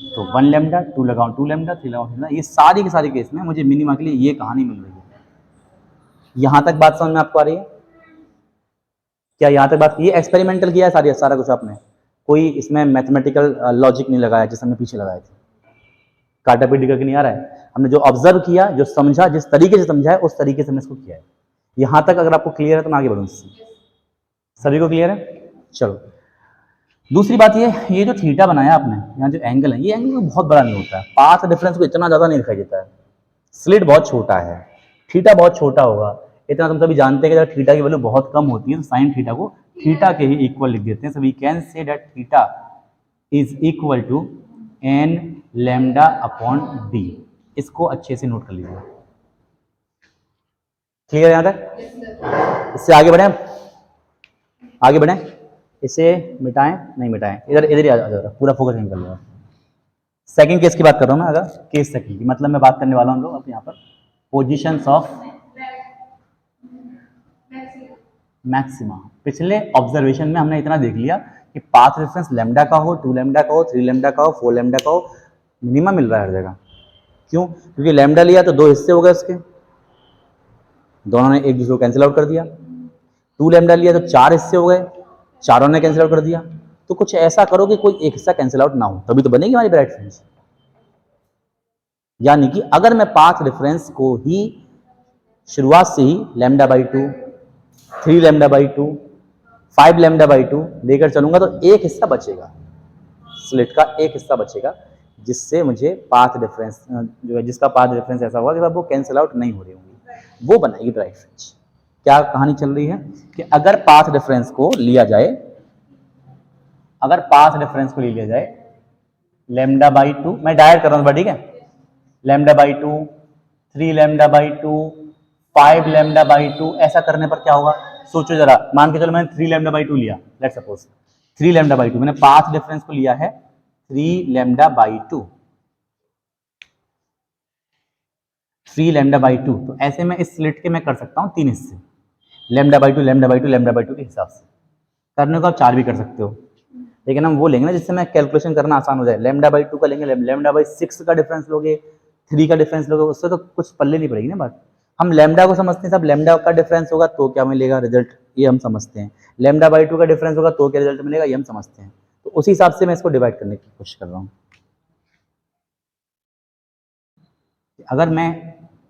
S1: तो 1 लैम्डा, 2 लगाऊं 2 लैम्डा, 3 लगाऊं 3। ये सारी की सारी केस में मुझे मिनिमा के लिए ये कहानी मिल रही है। यहां तक बात समझ में आपको आ रही है क्या? यहां तक बात, ये एक्सपेरिमेंटल किया है सारा कुछ आपने, कोई इसमें मैथमेटिकल लॉजिक नहीं लगाया जैसे हमने पीछे लगाए थे, काटापीटी करके नहीं आ रहा है। हमने जो ऑब्जर्व किया, जो समझा, जिस तरीके से समझा है उस तरीके से हमने इसको किया है। यहां तक अगर आपको क्लियर है तो मैं आगे बढ़ूँ। सभी को क्लियर है? चलो दूसरी बात ये जो थीटा बनाया आपने, यहाँ जो एंगल है, ये एंगल बहुत बड़ा नहीं होता है, पाथ डिफरेंस को इतना ज्यादा नहीं दिखाई देता है, स्लिट बहुत छोटा है, थीटा बहुत छोटा होगा, इतना तुम सभी जानते हैं कि अगर थीटा की वैल्यू बहुत कम होती है तो साइन थीटा को थीटा के ही इक्वल लिख देते हैं। So we can say that theta is equal to n lambda upon D. इसको अच्छे से नोट कर लीजिए। क्लियर यहां तक? इससे आगे बढ़े, इसे मिटाएं, नहीं मिटाएं, इधर ही आ जाओ, पूरा फोकस नहीं कर लो। सेकंड केस की बात कर रहा हूं मैं। अगर केस सेकंड की मतलब मैं बात करने वाला हूं लोग अब यहाँ पर पोजीशंस ऑफ मैक्सिमा। पिछले ऑब्जर्वेशन में हमने इतना देख लिया कि पाथ रेफरेंस लैम्डा का हो, 2 लैम्डा का हो, 3 लैम्डा का हो, 4 लैम्डा का हो, मिनिमम मिल रहा है हर जगह। क्यों? क्योंकि लैम्डा लिया तो 2 हिस्से हो गए उसके, दोनों ने एक दूसरे को कैंसिल आउट कर दिया। 2 लैम्डा लिया तो 4 हिस्से हो गए, चारों ने कैंसिल आउट कर दिया। तो कुछ ऐसा करो कि कोई एक हिस्सा कैंसिल आउट ना हो, तभी तो बनेगी हमारी ब्राइट फ्रिंज। यानी कि अगर मैं पाथ डिफरेंस को ही शुरुआत से ही lambda by 2, 3 lambda by 2, 5 lambda by 2 लेकर चलूंगा तो एक हिस्सा बचेगा, स्लिट का एक हिस्सा बचेगा, जिससे मुझे पाथ डिफरेंस जो है, जिसका पाथ डिफरेंस ऐसा होगा कि वो कैंसिल आउट नहीं हो रही होंगी, वो बनाएगी ब्राइट फ्रिंज। क्या कहानी चल रही है कि अगर पाथ डिफरेंस को लिया जाए, लैम्डा बाई 2, मैं डायरेक्ट कर रहा हूं, ठीक है, lambda by 2, 3 lambda by 2, 5 lambda by 2, ऐसा करने पर क्या होगा? सोचो जरा, मान के चलो मैंने 3 लैम्डा बाई 2 लिया, लेट्स सपोज 3 लैम्डा बाई 2, मैंने पाथ डिफरेंस को लिया है 3 लैम्डा बाई 2, 3 लैम्डा बाई 2। तो ऐसे में इस स्लिट के मैं कर सकता हूं 3 हिस्से, lambda by 2, lambda by 2, lambda by 2 के हिसाब से। करने को आप 4 भी कर सकते हो, लेकिन हम वो लेंगे ना जिससे मैं कैलकुलेशन करना आसान हो जाए। लैम्डा बाई 2 का लेंगे, लैम्डा बाई 6 का डिफरेंस लोगे, 3 का डिफरेंस लोगे, उससे तो कुछ पल्ले नहीं पड़ेगी ना बात। हम लैम्डा को समझते हैं, सब लैम्डा का डिफरेंस होगा तो क्या मिलेगा रिजल्ट, ये हम समझते हैं। लैम्डा बाई 2 का डिफरेंस होगा तो क्या रिजल्ट मिलेगा, ये हम समझते हैं। तो उसी हिसाब से मैं इसको डिवाइड करने की कोशिश कर रहा हूँ।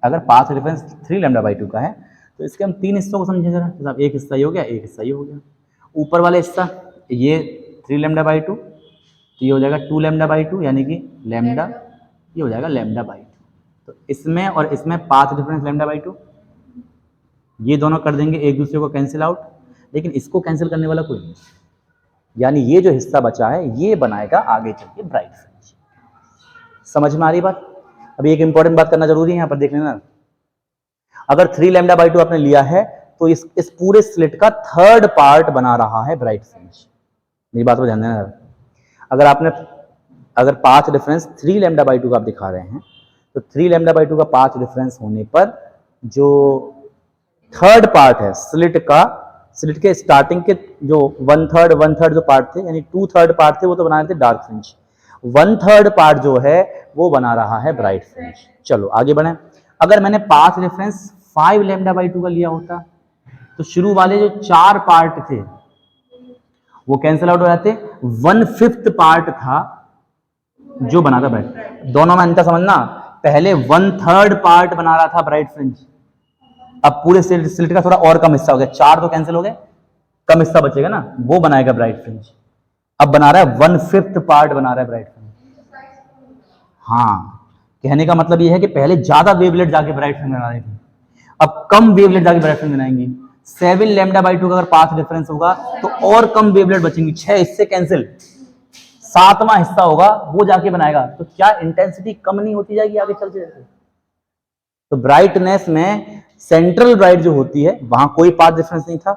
S1: अगर पाथ डिफरेंस 3 लैम्डा बाई 2 का है तो इसके हम 3 हिस्सों को समझें जरा। तो एक हिस्सा ये हो गया, एक हिस्सा ये हो गया, ऊपर वाला हिस्सा ये 3 लैम्डा बाई 2, तो ये हो जाएगा 2 लैम्डा बाई 2, यानी कि लैम्डा, ये हो जाएगा लैम्डा बाई 2। तो इसमें और इसमें पाथ डिफरेंस लैम्डा बाई 2, ये दोनों कर देंगे एक दूसरे को कैंसिल आउट, लेकिन इसको कैंसिल करने वाला कोई नहीं, यानी ये जो हिस्सा बचा है ये बनाएगा आगे चल के ब्राइट फ्रिंज। समझ में आ रही बात? अभी एक इंपॉर्टेंट बात करना जरूरी है यहाँ पर, देख लेना। अगर 3 लैम्डा बाई 2 आपने लिया है तो इस पूरे स्लिट का थर्ड पार्ट बना रहा है ब्राइट फ्रिंज। मेरी बात को ध्यान देना। अगर पाथ डिफरेंस 3 लैम्डा बाई 2 का आप दिखा रहे हैं तो 3 लैम्डा बाई 2 का पाथ डिफरेंस होने पर जो थर्ड पार्ट है स्लिट के स्टार्टिंग के जो 1/3 जो पार्ट थे, यानी 2/3 पार्ट थे, वो तो बना रहे थे डार्क फ्रिंज, 1/3 पार्ट जो है वो बना रहा है ब्राइट फ्रिंज। चलो आगे बढ़े। अगर मैंने पाथ डिफरेंस 5 लैम्डा बाई 2 का लिया होता तो शुरू वाले जो 4 पार्ट थे वो कैंसिल आउट हो जाते, 1/5 पार्ट था जो बना था ब्राइट। दोनों में अंतर समझना, पहले 1/3 पार्ट बना रहा था ब्राइट फ्रिंज, अब पूरे स्लिट का थोड़ा और कम हिस्सा हो गया, 4 तो कैंसिल हो गए, कम हिस्सा बचेगा ना, वो बनाएगा ब्राइट फ्रिंज। अब बना रहा है 1/5 पार्ट बना रहा है ब्राइट फ्रिंज। हाँ, कहने का मतलब ये है कि पहले ज्यादा वेवलेट जाके ब्राइट फ्रिंज बना रही थी, अब कम वेवलेट जाके ब्राइट फ्रिंज बनाएंगी। 7 लैम्डा बाई 2 का अगर पाथ डिफरेंस होगा तो और कम वेवलेट बचेंगी, 6 इससे कैंसिल, 7वां हिस्सा होगा वो जाके बनाएगा। तो क्या इंटेंसिटी कम नहीं होती जाएगी आगे चलते चलते? तो ब्राइटनेस में सेंट्रल ब्राइट जो होती है वहां कोई पाथ डिफरेंस नहीं था,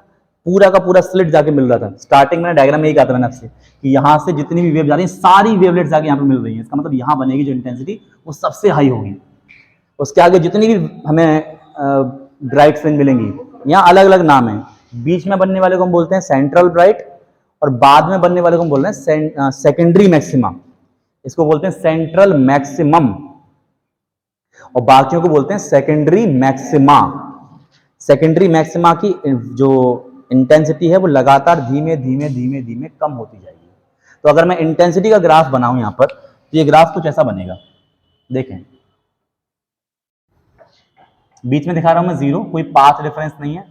S1: पूरा का पूरा स्लिट जाके मिल रहा था। स्टार्टिंग में डायग्राम में यही कहा था मैंने आपसे कि यहां से जितनी भी वेव जा रही है सारी वेवलेट्स जाके यहाँ पे मिल रही है। इसका मतलब यहां बनेगी जो इंटेंसिटी वो सबसे हाई होगी। उसके आगे जितनी भी हमें ब्राइट फ्रिंज मिलेंगी यहाँ अलग अलग नाम है। बीच में बनने वाले को हम बोलते हैं सेंट्रल ब्राइट और बाद में बनने वाले को हम बोल रहे हैं सेकेंडरी मैक्सिमा। इसको बोलते हैं सेंट्रल मैक्सिमम और बाकियों को बोलते हैं सेकेंडरी मैक्सिमा। सेकेंडरी मैक्सिमा की जो इंटेंसिटी है वो लगातार धीमे धीमे धीमे धीमे कम होती जाएगी। तो अगर मैं इंटेंसिटी का ग्राफ बनाऊं यहां पर तो ये ग्राफ कुछ ऐसा बनेगा, देखें बीच में दिखा रहा हूं मैं जीरो, कोई पाथ डिफरेंस नहीं है।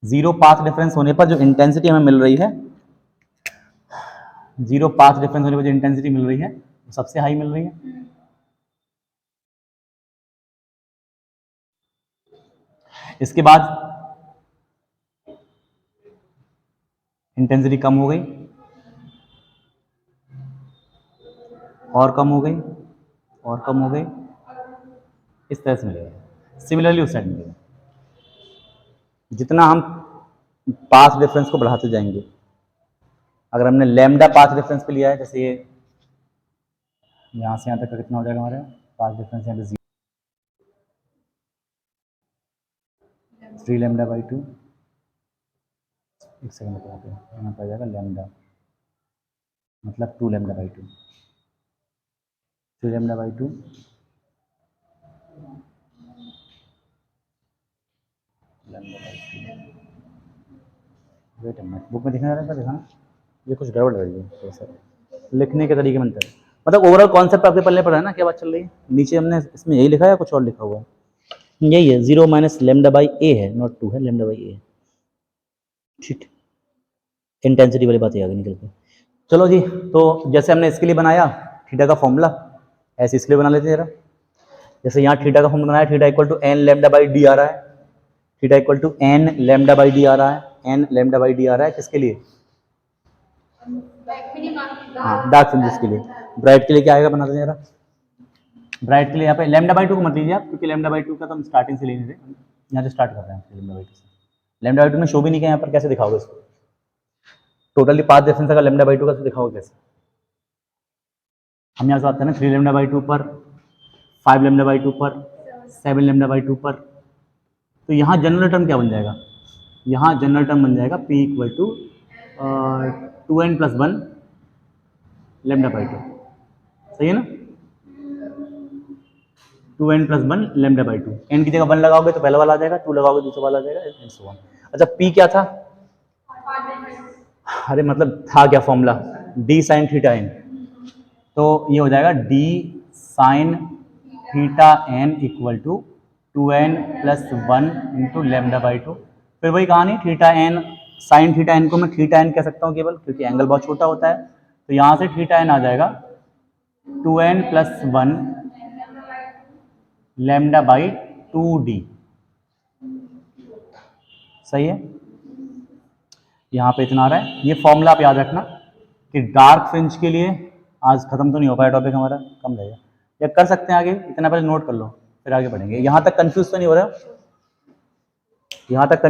S1: जीरो पाथ डिफरेंस होने पर जो इंटेंसिटी हमें मिल रही है, जीरो पाथ डिफरेंस होने पर जो इंटेंसिटी मिल रही है सबसे हाई मिल रही है। इसके बाद इंटेंसिटी कम हो गई और कम हो गई और कम हो गई, इस तरह से मिलेगा। सिमिलरली उस साइड मिलेगा। जितना हम पाथ डिफरेंस को बढ़ाते जाएंगे, अगर हमने लैम्डा पाथ डिफरेंस पे लिया है, जैसे ये यहाँ से यहाँ तक का कितना हो जाएगा हमारा पाथ डिफरेंस, यहाँ पे 3 लैम्डा बाई 2, एक सेकंड बताते हैं, यहाँ पर आ जाएगा लैम्डा मतलब 2 lambda by 2, 3 lambda by 2 lambda by 2। Wait minute, book में दिखना रहा है दिखाना, ये कुछ गड़बड़ लग रही है तो सर लिखने के तरीके में अंतर है। मतलब ओवरऑल कॉन्सेप्ट आपके पल्ले पड़ा है ना, क्या बात चल रही है। नीचे हमने इसमें यही लिखा है या कुछ और लिखा हुआ है? यही है, 0 माइनस लैम्डा बाई ए है, नॉट 2 है, लैम्डा बाई ए। ठीक, इंटेंसिटी वाली बात ही आगे निकल के। चलो जी, तो जैसे हमने इसके लिए बनाया थीटा का फॉर्मूला, ऐसे इसके लिए बना लेते हैं जरा। जैसे यहाँ थीटा का फॉर्मूला बनाया, theta equal to n lambda by d आ रहा है, theta equal to n lambda by d आ रहा है, एन लैम्डा बाई डी आ रहा है किसके लिए? हाँ, डार्क फ्रिंजेस के लिए। ब्राइट के लिए क्या आएगा बनाते हैं जरा। ब्राइट के लिए यहाँ पे लैम्डा बाई 2 को मत लीजिए आप, क्योंकि लैम्डा बाई 2 का तो हम स्टार्टिंग से ले रहे थे, यहाँ से स्टार्ट कर रहे हैं लैम्डा बाई 2 से। लैम्डा बाई 2 में शो भी नहीं किया यहाँ पर, कैसे दिखाओगे इसको? टोटली पाथ डिफरेंस अगर लैम्डा बाई 2 का तो दिखाओगे कैसे? हम यहाँ से आते हैं ना 3 लैम्डा बाई 2 पर, 5 लैम्डा बाई 2 पर, 7 लैम्डा बाई 2 पर। तो यहाँ जनरल टर्म क्या बन जाएगा? यहाँ जनरल टर्म बन जाएगा P equal to 2n plus 1 lambda by 2, सही है ना? 2n plus 1 lambda by 2, n की जगह 1 लगाओगे तो पहला वाला आ जाएगा, 2 लगाओगे दूसरा वाला आ जाएगा, एंड सो ऑन। अच्छा, P क्या था? अरे मतलब था क्या formula? d sine theta n, तो ये हो जाएगा d sine theta n equal to 2n plus 1 into lambda by 2। फिर वही कहानी, theta n sine theta n को मैं थीटा n कह सकता हूँ केवल, क्योंकि एंगल बहुत छोटा होता है। तो यहाँ से थीटा n आ जाएगा 2n plus 1 lambda by 2d, सही है। यहाँ पे इतना आ रहा है। ये फॉर्मूला आप याद रखना कि डार्क फ्रिंज के लिए, आज खत्म तो नहीं हो पाया टॉपिक हमारा, कम रहेगा, या कर सकते हैं आगे, इतना पहले नोट कर लो फिर आगे बढ़ेंगे। यहाँ तक कंफ्यूज तो नहीं हो रहा? यहाँ तक